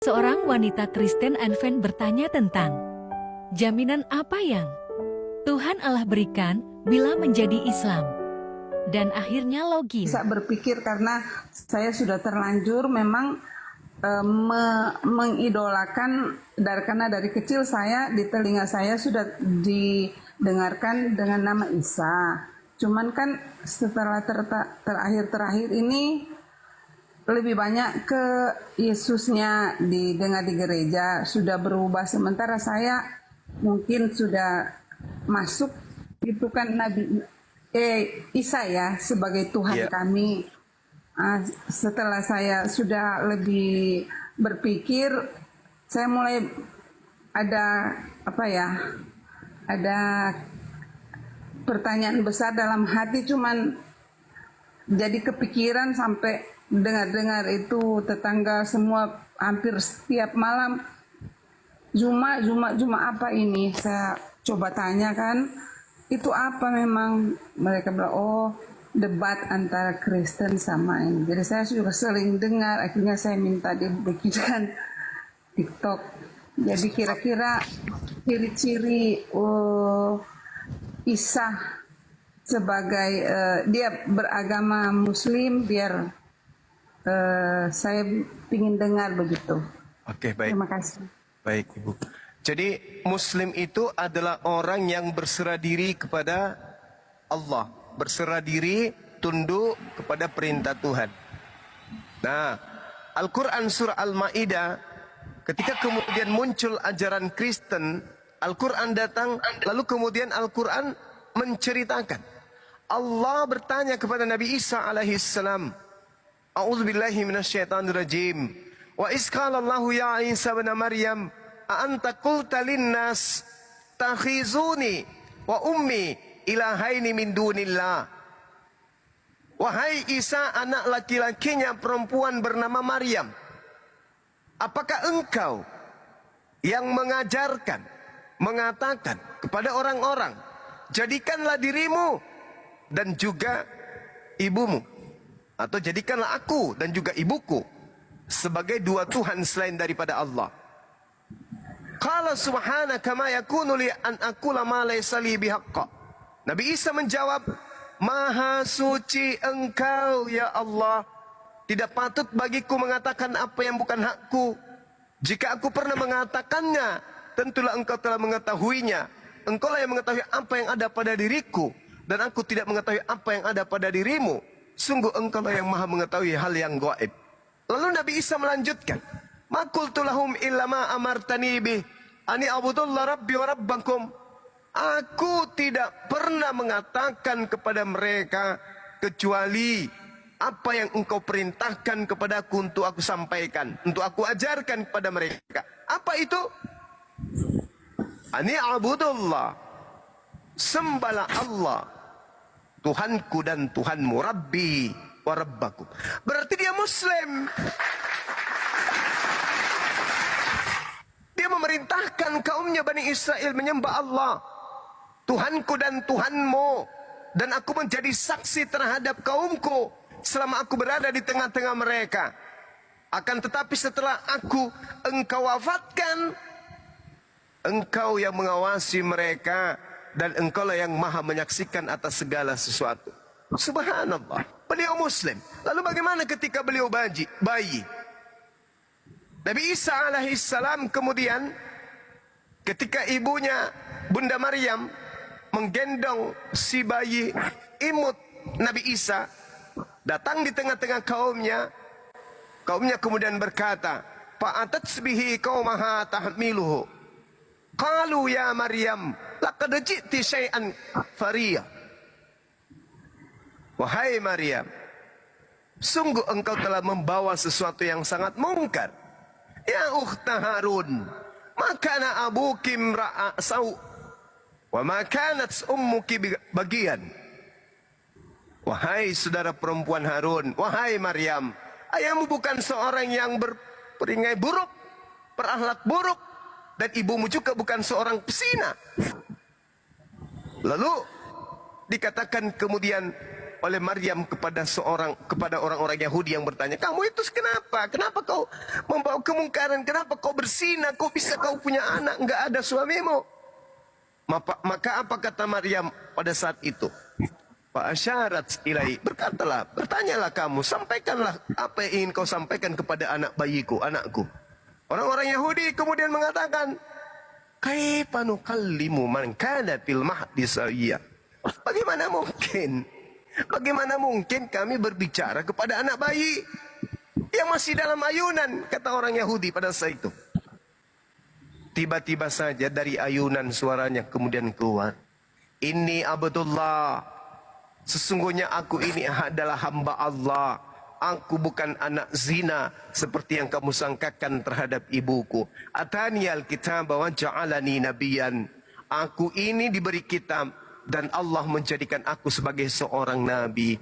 Seorang wanita Kristen Advent bertanya tentang jaminan apa yang Tuhan Allah berikan bila menjadi Islam. Dan akhirnya login. Bisa berpikir karena saya sudah terlanjur memang mengidolakan karena dari kecil saya di telinga saya sudah didengarkan dengan nama Isa. Cuman kan setelah terakhir ini lebih banyak ke Yesusnya didengar di gereja, sudah berubah. Sementara saya mungkin sudah masuk itu kan Isa ya sebagai Tuhan kami. Setelah saya sudah lebih berpikir, saya mulai ada ada pertanyaan besar dalam hati, cuman jadi kepikiran sampai dengar itu tetangga semua hampir setiap malam Juma apa ini, saya coba tanya kan itu apa, memang mereka bilang oh debat antara Kristen sama ini. Jadi saya juga sering dengar, akhirnya saya minta dibikinkan TikTok. Jadi kira-kira ciri-ciri Isa sebagai dia beragama Muslim, biar saya ingin dengar begitu. Oke, baik. Terima kasih. Baik, Ibu. Jadi Muslim itu adalah orang yang berserah diri kepada Allah, berserah diri, tunduk kepada perintah Tuhan. Nah, Al-Quran surah Al-Ma'idah, ketika kemudian muncul ajaran Kristen, Al-Quran datang, lalu kemudian Al-Quran menceritakan. Allah bertanya kepada Nabi Isa alaihissalam, A'udzubillahi minasyaitonirrajim. Wa isqalallahu ya Isa bin Maryam, a anta qulta linnas takhizuni wa ummi ilahaini min dunillah. Wahai Isa, anak laki-lakinya perempuan bernama Maryam, apakah engkau yang mengajarkan, mengatakan kepada orang-orang, jadikanlah dirimu dan juga ibumu, atau jadikanlah aku dan juga ibuku sebagai dua Tuhan selain daripada Allah. Qala subhanaka ma yakunu li an aqula ma laysa li bihaqqa. Nabi Isa menjawab, Maha suci engkau ya Allah, tidak patut bagiku mengatakan apa yang bukan hakku. Jika aku pernah mengatakannya, tentulah engkau telah mengetahuinya. Engkaulah yang mengetahui apa yang ada pada diriku, dan aku tidak mengetahui apa yang ada pada dirimu. Sungguh engkaulah yang maha mengetahui hal yang gaib. Lalu Nabi Isa melanjutkan, Ma qultu lahum illa ma amartani bih, ani abudullah rabbi wa rabbakum. Aku tidak pernah mengatakan kepada mereka kecuali apa yang engkau perintahkan kepadaku untuk aku sampaikan, untuk aku ajarkan kepada mereka. Apa itu? Ani abudullah, sembahlah Allah, Tuhanku dan Tuhanmu, Rabbi wa Rabbakum. Berarti dia Muslim. Dia memerintahkan kaumnya Bani Israel menyembah Allah, Tuhanku dan Tuhanmu, dan aku menjadi saksi terhadap kaumku selama aku berada di tengah-tengah mereka. Akan tetapi setelah engkau wafatkan, engkau yang mengawasi mereka, dan engkaulah yang maha menyaksikan atas segala sesuatu. Subhanallah. Beliau Muslim. Lalu bagaimana ketika beliau bayi? Nabi Isa alaihissalam kemudian ketika ibunya Bunda Maryam menggendong si bayi imut Nabi Isa, datang di tengah-tengah kaumnya kemudian berkata, Fa'atatsbihi qaumaha tahmiluhu. Qalu ya Maryam, laqad ji'ti syai'an fariya. Wahai Maryam, sungguh engkau telah membawa sesuatu yang sangat mungkar. Ya ukhta Harun, makana abuki imra'a saw, wa makanat ummuki bagian. Wahai saudara perempuan Harun, wahai Maryam, ayahmu bukan seorang yang berperingai buruk, berakhlak buruk, dan ibumu juga bukan seorang pesina. Lalu dikatakan kemudian oleh Maryam kepada orang-orang Yahudi yang bertanya, kamu itu kenapa? Kenapa kau membawa kemungkaran? Kenapa kau berzina? Kok bisa kau punya anak enggak ada suamimu? Maka apa kata Maryam pada saat itu? Fa asyarat ilai, bertanyalah kamu, sampaikanlah apa yang ingin kau sampaikan kepada anak bayiku, anakku. Orang-orang Yahudi kemudian mengatakan, kaifa nukallimu man kana fil mahdi sawiyya? Bagaimana mungkin? Bagaimana mungkin kami berbicara kepada anak bayi yang masih dalam ayunan, kata orang Yahudi pada saat itu. Tiba-tiba saja dari ayunan suaranya kemudian keluar, Inni Abdullah, sesungguhnya aku ini adalah hamba Allah. Aku bukan anak zina seperti yang kamu sangkakan terhadap ibuku. Atani al-kitab wa ja'alani nabiyan. Aku ini diberi kitab dan Allah menjadikan aku sebagai seorang nabi.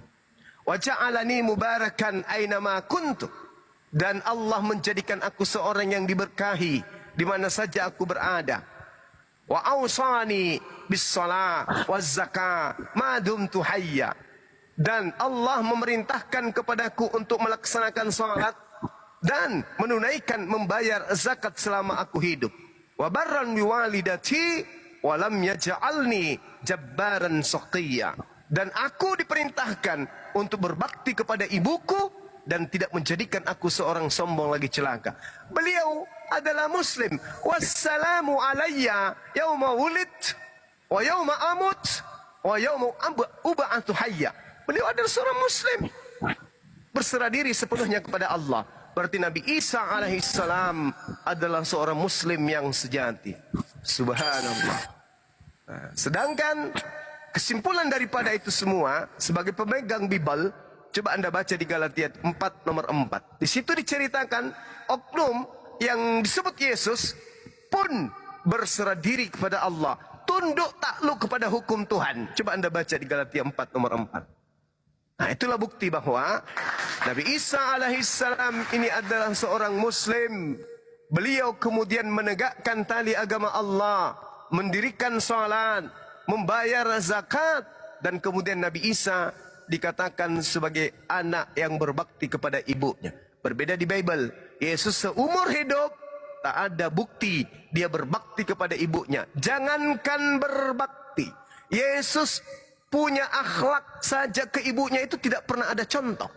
Wa ja'alani mubarakan ainama kuntu. Dan Allah menjadikan aku seorang yang diberkahi di mana saja aku berada. Wa awsani bis shalah waz zakah ma dumtu hayya. Dan Allah memerintahkan kepadaku untuk melaksanakan salat dan menunaikan membayar zakat selama aku hidup. Wa barran biwalidati wa lam yaj'alni jabbaran shaqiyya. Dan aku diperintahkan untuk berbakti kepada ibuku dan tidak menjadikan aku seorang sombong lagi celaka. Beliau adalah muslim. Wassalamu alayya yauma wulid wa yauma amut wa yauma ub'atu hayya. Beliau adalah seorang muslim, berserah diri sepenuhnya kepada Allah. Berarti Nabi Isa alaihissalam adalah seorang muslim yang sejati. Subhanallah. Nah, sedangkan kesimpulan daripada itu semua, sebagai pemegang Bible, coba Anda baca di Galatia 4 nomor 4. Di situ diceritakan oknum yang disebut Yesus pun berserah diri kepada Allah, tunduk takluk kepada hukum Tuhan. Coba Anda baca di Galatia 4 nomor 4. Nah, itulah bukti bahwa Nabi Isa alaihissalam ini adalah seorang muslim. Beliau kemudian menegakkan tali agama Allah, mendirikan salat, membayar zakat, dan kemudian Nabi Isa dikatakan sebagai anak yang berbakti kepada ibunya. Berbeda di Bible, Yesus seumur hidup tak ada bukti dia berbakti kepada ibunya. Jangankan berbakti, Yesus punya akhlak saja ke ibunya itu tidak pernah ada contoh.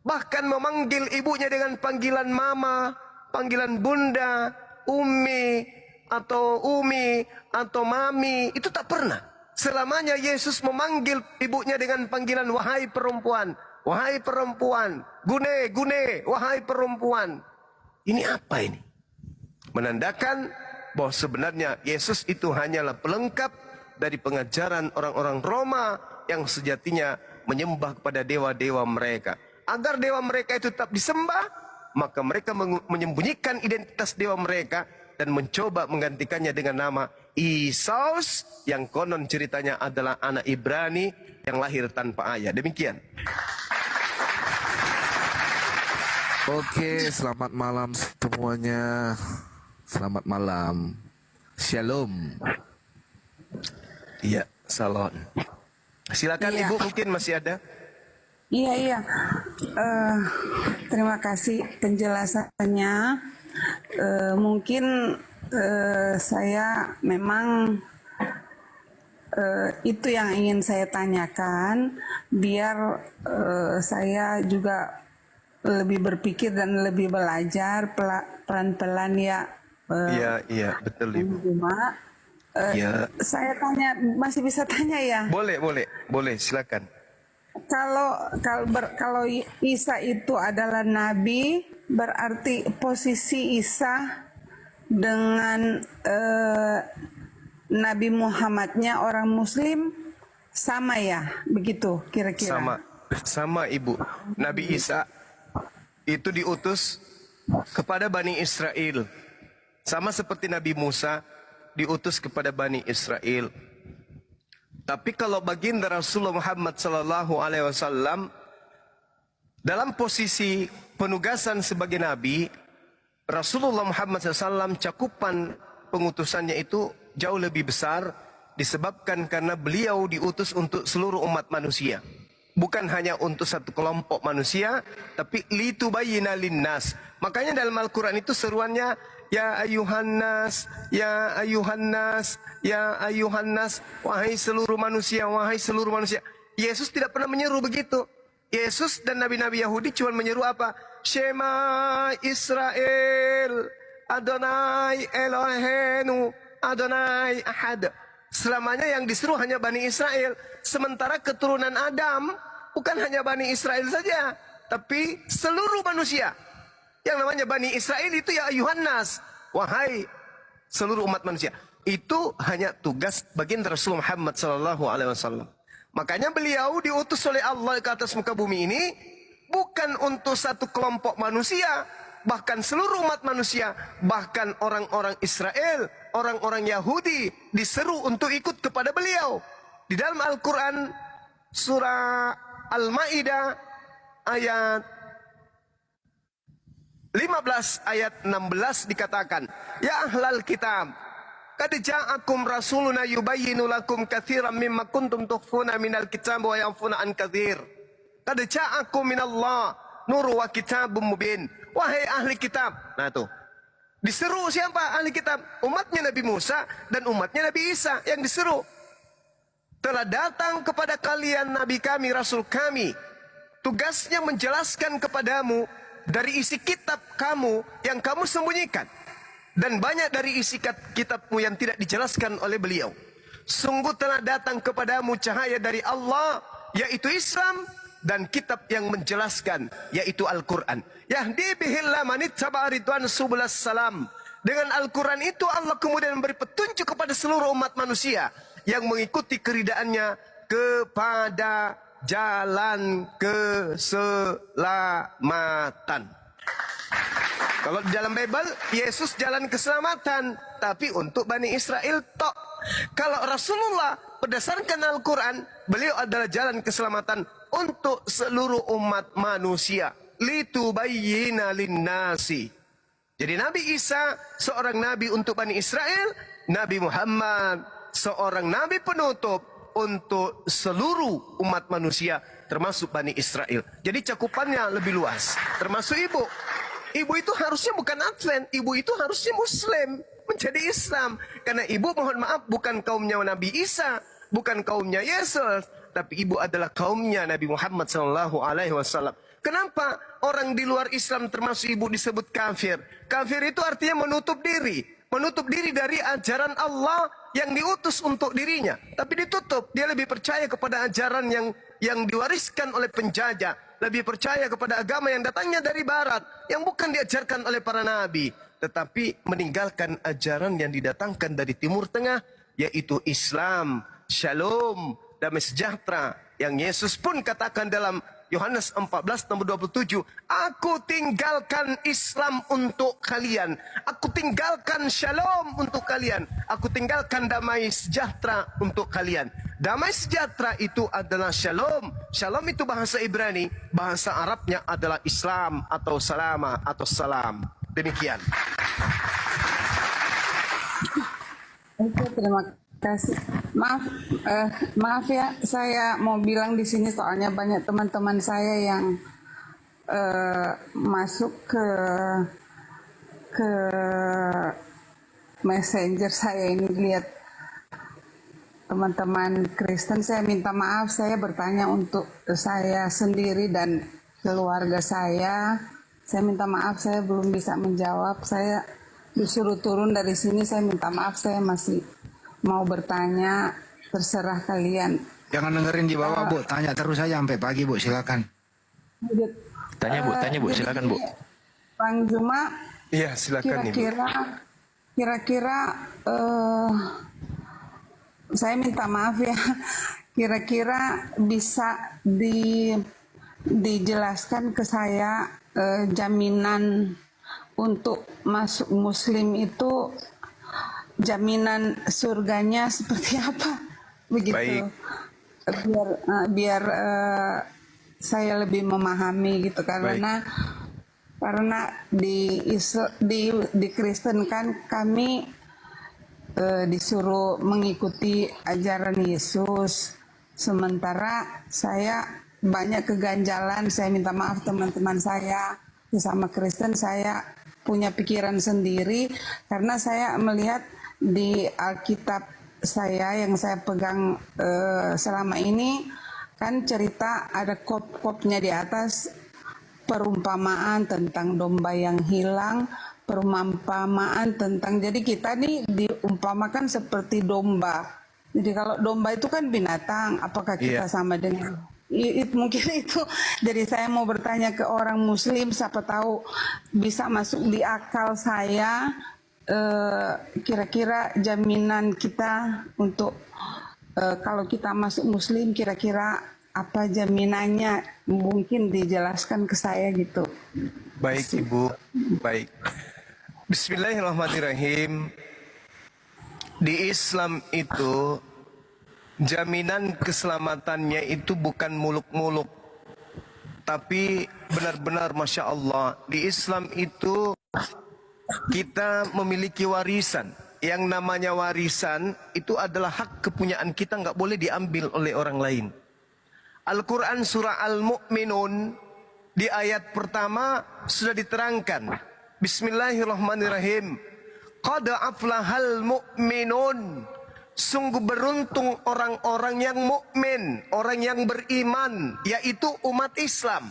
Bahkan memanggil ibunya dengan panggilan mama, panggilan bunda, umi, atau mami, itu tak pernah. Selamanya Yesus memanggil ibunya dengan panggilan wahai perempuan, wahai perempuan, gune, gune, wahai perempuan. Ini apa ini? Menandakan bahwa sebenarnya Yesus itu hanyalah pelengkap dari pengajaran orang-orang Roma yang sejatinya menyembah kepada dewa-dewa mereka. Agar dewa mereka itu tetap disembah, maka mereka menyembunyikan identitas dewa mereka dan mencoba menggantikannya dengan nama Isus, yang konon ceritanya adalah anak Ibrani yang lahir tanpa ayah. Demikian. Oke, selamat malam semuanya. Selamat malam. Shalom. Iya, salon. Silakan Iya. Ibu, mungkin masih ada. Iya. Terima kasih penjelasannya. Mungkin saya memang itu yang ingin saya tanyakan, biar saya juga lebih berpikir dan lebih belajar pelan-pelan ya. Iya, betul Ibu. Cuma Ya. saya tanya, masih bisa tanya ya? Boleh, silakan. Kalau Isa itu adalah nabi, berarti posisi Isa dengan Nabi Muhammadnya orang Muslim sama ya, begitu kira-kira? Sama Ibu. Nabi Isa itu diutus kepada Bani Israel, sama seperti Nabi Musa diutus kepada Bani Israel. Tapi kalau baginda Rasulullah Muhammad SAW dalam posisi penugasan sebagai Nabi, Rasulullah Muhammad SAW cakupan pengutusannya itu jauh lebih besar, disebabkan karena beliau diutus untuk seluruh umat manusia. bukan hanya untuk satu kelompok manusia, tapi litubayyina linnas. Makanya dalam Al-Quran itu seruannya ya ayuhan nas, ya ayuhan nas, ya ayuhan nas, wahai seluruh manusia, wahai seluruh manusia. Yesus tidak pernah menyeru begitu. Yesus dan nabi-nabi Yahudi cuma menyeru apa? Shema Israel, Adonai Elohenu, Adonai Ahad. Selamanya yang diseru hanya Bani Israel. Sementara keturunan Adam bukan hanya Bani Israel saja, tapi seluruh manusia. Yang namanya Bani Israel itu ya ayuhan nas, wahai seluruh umat manusia. Itu hanya tugas baginda Rasul Muhammad SAW. Makanya beliau diutus oleh Allah ke atas muka bumi ini bukan untuk satu kelompok manusia, bahkan seluruh umat manusia, bahkan orang-orang Israel, orang-orang Yahudi diseru untuk ikut kepada beliau. Di dalam Al-Quran surah Al-Ma'idah ayat 15 ayat 16 dikatakan, ya ahlal kitab, qad ja'akum rasuluna yubayyinu lakum katsiran mimma kuntum tukhfuna minal kitab wa yanfuna an katsir. Qad ja'akum minallah nur wa kitabum mubin. Wahai ahli kitab. Nah tuh. Diseru siapa ahli kitab? Umatnya Nabi Musa dan umatnya Nabi Isa yang diseru. Telah datang kepada kalian nabi kami, rasul kami. Tugasnya menjelaskan kepadamu dari isi kitab kamu yang kamu sembunyikan. Dan banyak dari isi kitabmu yang tidak dijelaskan oleh beliau. Sungguh telah datang kepadamu cahaya dari Allah, yaitu Islam, dan kitab yang menjelaskan, yaitu Al-Quran. Yahdi bihillah manittaba ridwan subulas salam. Dengan Al-Quran itu Allah kemudian memberi petunjuk kepada seluruh umat manusia yang mengikuti keridaannya kepada jalan keselamatan. Kalau di dalam Bible, Yesus jalan keselamatan, tapi untuk Bani Israel tok. Kalau Rasulullah berdasarkan Al-Quran, beliau adalah jalan keselamatan untuk seluruh umat manusia. Litubayyina linnasi. Jadi Nabi Isa seorang nabi untuk Bani Israel, Nabi Muhammad seorang nabi penutup untuk seluruh umat manusia, termasuk Bani Israel. Jadi cakupannya lebih luas, termasuk ibu. Ibu itu harusnya bukan Advent, ibu itu harusnya Muslim, menjadi Islam. Karena ibu, mohon maaf, bukan kaumnya Nabi Isa, bukan kaumnya Yesus, tapi ibu adalah kaumnya Nabi Muhammad SAW. Kenapa orang di luar Islam termasuk ibu disebut kafir? Kafir itu artinya menutup diri dari ajaran Allah yang diutus untuk dirinya. Tapi ditutup, dia lebih percaya kepada ajaran yang diwariskan oleh penjajah, lebih percaya kepada agama yang datangnya dari barat, yang bukan diajarkan oleh para nabi, tetapi meninggalkan ajaran yang didatangkan dari Timur Tengah, yaitu Islam, Shalom, damai sejahtera, yang Yesus pun katakan dalam Yohanes 14 nomor 27, aku tinggalkan Islam untuk kalian, aku tinggalkan Shalom untuk kalian, aku tinggalkan damai sejahtera untuk kalian. Damai sejahtera itu adalah Shalom. Shalom itu bahasa Ibrani, bahasa Arabnya adalah Islam atau Salama atau Salam. Demikian. Oke, terima kasih. Maaf ya, saya mau bilang di sini soalnya banyak teman-teman saya yang masuk ke messenger saya ini, lihat teman-teman Kristen. Saya minta maaf, saya bertanya untuk saya sendiri dan keluarga saya. Saya minta maaf, saya belum bisa menjawab. Saya disuruh turun dari sini, saya minta maaf, saya masih mau bertanya, terserah kalian. Jangan dengerin di bawah, Bu. Tanya terus saja sampai pagi, Bu. Silakan. Tanya, Bu. Silakan, Bu. Bang Juma, Iya, silakan Ibu. Kira-kira saya minta maaf ya. Kira-kira bisa dijelaskan ke saya jaminan untuk masuk Muslim itu, jaminan surganya seperti apa, begitu. Baik. Biar saya lebih memahami gitu, karena di Kristen kan kami disuruh mengikuti ajaran Yesus, sementara saya banyak keganjalan. Saya minta maaf teman-teman saya, sesama Kristen. Saya punya pikiran sendiri karena saya melihat di Alkitab saya yang saya pegang selama ini, kan cerita ada kop-kopnya di atas, perumpamaan tentang domba yang hilang, perumpamaan tentang, jadi kita nih diumpamakan seperti domba. Jadi kalau domba itu kan binatang, apakah kita sama dengan mungkin itu. Jadi saya mau bertanya ke orang Muslim, siapa tahu bisa masuk di akal saya, kira-kira jaminan kita untuk kalau kita masuk Muslim, kira-kira apa jaminannya, mungkin dijelaskan ke saya gitu. Baik Ibu, baik. Bismillahirrahmanirrahim. Di Islam itu jaminan keselamatannya itu bukan muluk-muluk, tapi benar-benar Masya Allah, di Islam itu kita memiliki warisan. Yang namanya warisan itu adalah hak kepunyaan kita, nggak boleh diambil oleh orang lain. Al-Quran surah Al-Mu'minun di ayat pertama sudah diterangkan. Bismillahirrahmanirrahim. Qad aflahal mu'minun. Sungguh beruntung orang-orang yang mukmin, orang yang beriman, yaitu umat Islam.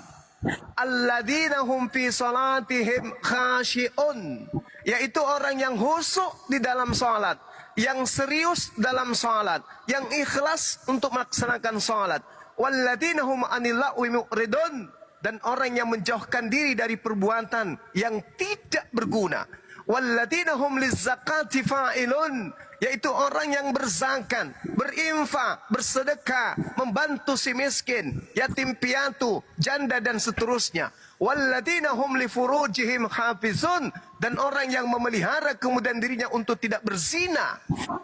Alladzina hum fi salatihim khashi'un. Yaitu orang yang khusyuk di dalam salat, yang serius dalam salat, yang ikhlas untuk melaksanakan salat. Walladzina hum 'anil lagwi mu'ridun, dan orang yang menjauhkan diri dari perbuatan yang tidak berguna. Walladzina hum lizzakati fa'ilun, yaitu orang yang berzakat, berinfak, bersedekah, membantu si miskin, yatim piatu, janda dan seterusnya. Walladzina hum li furujihim hafizun, dan orang yang memelihara kemudian dirinya untuk tidak berzina,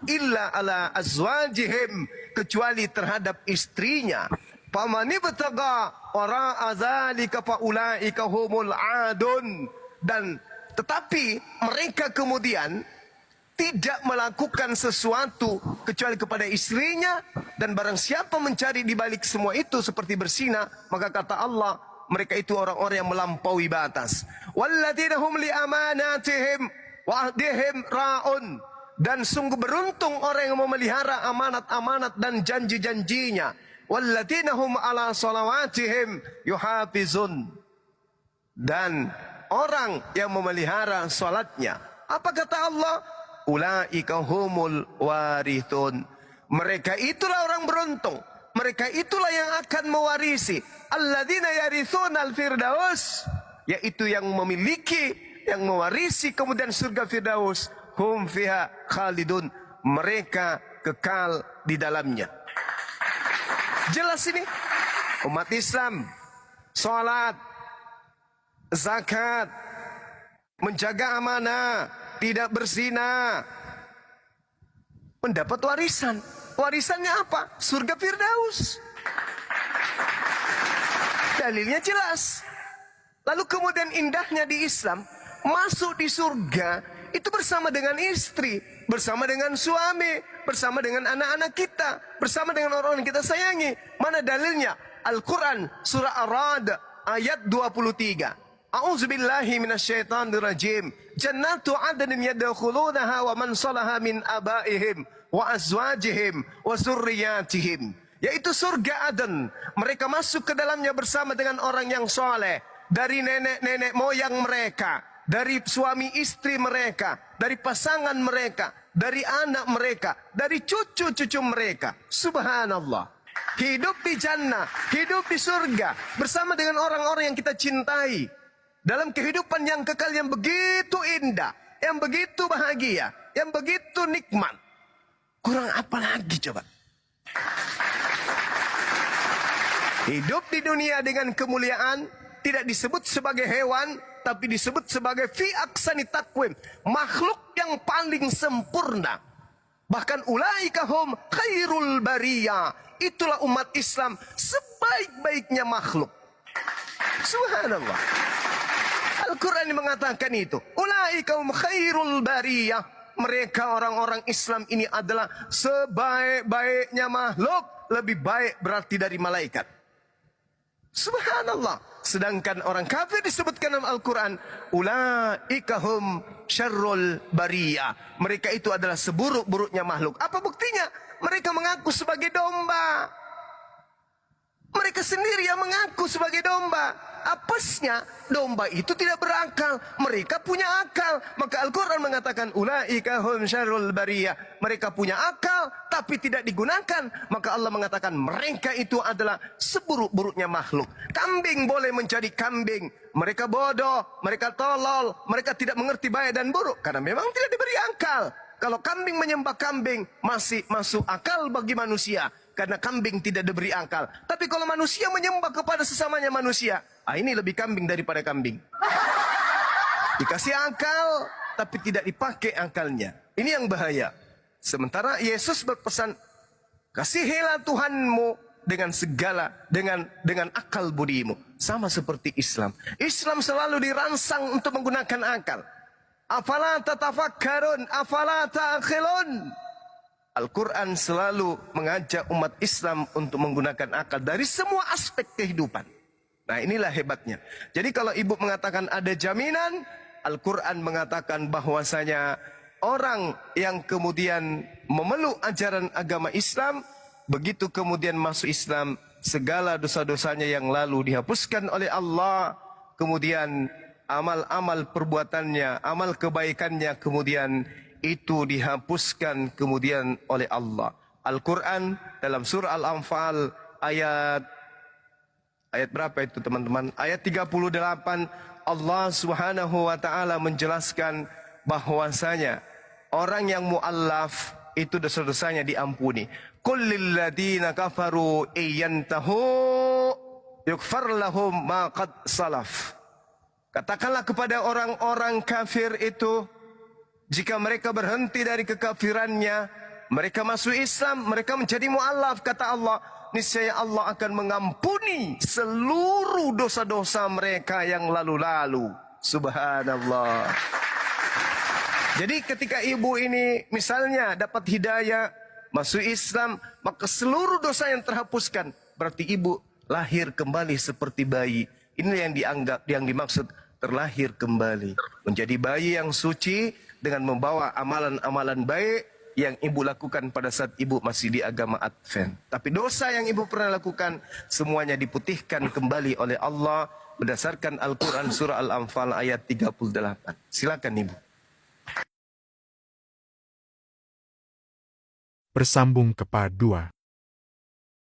illa ala azwajihim, kecuali terhadap istrinya. Famani bataga wara'a dzalika faulaika humul adun, dan tetapi mereka kemudian tidak melakukan sesuatu kecuali kepada istrinya, dan barang siapa mencari di balik semua itu seperti berzina, maka kata Allah, mereka itu orang-orang yang melampaui batas. Walladzina hum li amanatihim wa ahdihim ra'un, dan sungguh beruntung orang yang memelihara amanat-amanat dan janji-janjinya. Walladzina hum ala salawatihim yuhafizun, dan orang yang memelihara salatnya. Apa kata Allah? Ulaika humul warithun. Mereka itulah orang beruntung. Mereka itulah yang akan mewarisi. Alladzina yarithuna al-firdaus, yaitu yang memiliki, yang mewarisi kemudian surga Firdaus. Hum fiha khalidun, mereka kekal di dalamnya. Jelas ini umat Islam, salat, zakat, menjaga amanah, tidak berzina, mendapat warisan. Warisannya apa? Surga Firdaus. Dalilnya jelas. Lalu kemudian indahnya di Islam, masuk di surga itu bersama dengan istri, bersama dengan suami, bersama dengan anak-anak kita, bersama dengan orang yang kita sayangi. Mana dalilnya? Al-Quran surah Ar-Ra'd ayat 23. A'udzubillahi minasyaitonirrajim. Jannatu 'adnin yadkhulunaha wa man salaha min abaihim wa azwajihim wa dzurriyyatihim. Yaitu surga Aden. Mereka masuk ke dalamnya bersama dengan orang yang soleh, dari nenek-nenek moyang mereka, dari suami istri mereka, dari pasangan mereka, dari anak mereka, dari cucu-cucu mereka. Subhanallah. Hidup di jannah, hidup di surga bersama dengan orang-orang yang kita cintai, dalam kehidupan yang kekal yang begitu indah, yang begitu bahagia, yang begitu nikmat. Kurang apa lagi coba? Hidup di dunia dengan kemuliaan, tidak disebut sebagai hewan, tapi disebut sebagai fi aksani takwim, makhluk yang paling sempurna. Bahkan ulaika hum khairul bariyah, itulah umat Islam sebaik-baiknya makhluk. Subhanallah. Al-Quran mengatakan itu. Ulaika hum khairul bariyah, mereka orang-orang Islam ini adalah sebaik-baiknya makhluk, lebih baik berarti dari malaikat. Subhanallah. Sedangkan orang kafir disebutkan dalam Al-Quran, ulaika hum syarrul bariyah. Mereka itu adalah seburuk-buruknya makhluk. Apa buktinya? Mereka mengaku sebagai domba. Mereka sendiri yang mengaku sebagai domba. Apesnya, domba itu tidak berakal. Mereka punya akal. Maka Al-Quran mengatakan, ulaika hum syarrul bariyah. Mereka punya akal, tapi tidak digunakan. Maka Allah mengatakan, mereka itu adalah seburuk-buruknya makhluk. Kambing boleh menjadi kambing. Mereka bodoh, mereka tolol, mereka tidak mengerti baik dan buruk. Karena memang tidak diberi akal. Kalau kambing menyembah kambing, masih masuk akal bagi manusia. Karena kambing tidak diberi akal. Tapi kalau manusia menyembah kepada sesamanya manusia, ini lebih kambing daripada kambing. Dikasih akal, tapi tidak dipakai akalnya. Ini yang bahaya. Sementara Yesus berpesan, kasihilah Tuhanmu dengan segala, dengan akal budimu. Sama seperti Islam. Islam selalu dirangsang untuk menggunakan akal. Afala tatafakkarun, afala ta'khilun. Al-Quran selalu mengajak umat Islam untuk menggunakan akal dari semua aspek kehidupan. Nah, inilah hebatnya. Jadi kalau ibu mengatakan ada jaminan, Al-Quran mengatakan bahwasanya orang yang kemudian memeluk ajaran agama Islam, begitu kemudian masuk Islam, segala dosa-dosanya yang lalu dihapuskan oleh Allah. Kemudian amal-amal perbuatannya, amal kebaikannya kemudian itu dihapuskan kemudian oleh Allah. Al-Quran dalam surah Al-Anfal ayat berapa itu teman-teman? Ayat 38, Allah Subhanahu wa taala menjelaskan bahwasanya orang yang muallaf itu dosa-dosanya diampuni. Qul lil ladzina kafaru iyantahu yughfar lahum ma qad salaf. Katakanlah kepada orang-orang kafir itu, jika mereka berhenti dari kekafirannya, mereka masuk Islam, mereka menjadi mu'allaf, kata Allah, niscaya Allah akan mengampuni seluruh dosa-dosa mereka yang lalu-lalu. Subhanallah. Jadi ketika ibu ini misalnya dapat hidayah, masuk Islam, maka seluruh dosa yang terhapuskan. Berarti ibu lahir kembali seperti bayi. Ini yang dianggap, yang dimaksud terlahir kembali. Menjadi bayi yang suci dengan membawa amalan-amalan baik yang ibu lakukan pada saat ibu masih di agama Advent. Tapi dosa yang ibu pernah lakukan, semuanya diputihkan kembali oleh Allah berdasarkan Al-Quran surah Al-Anfal ayat 38. Silakan ibu. Bersambung ke part 2.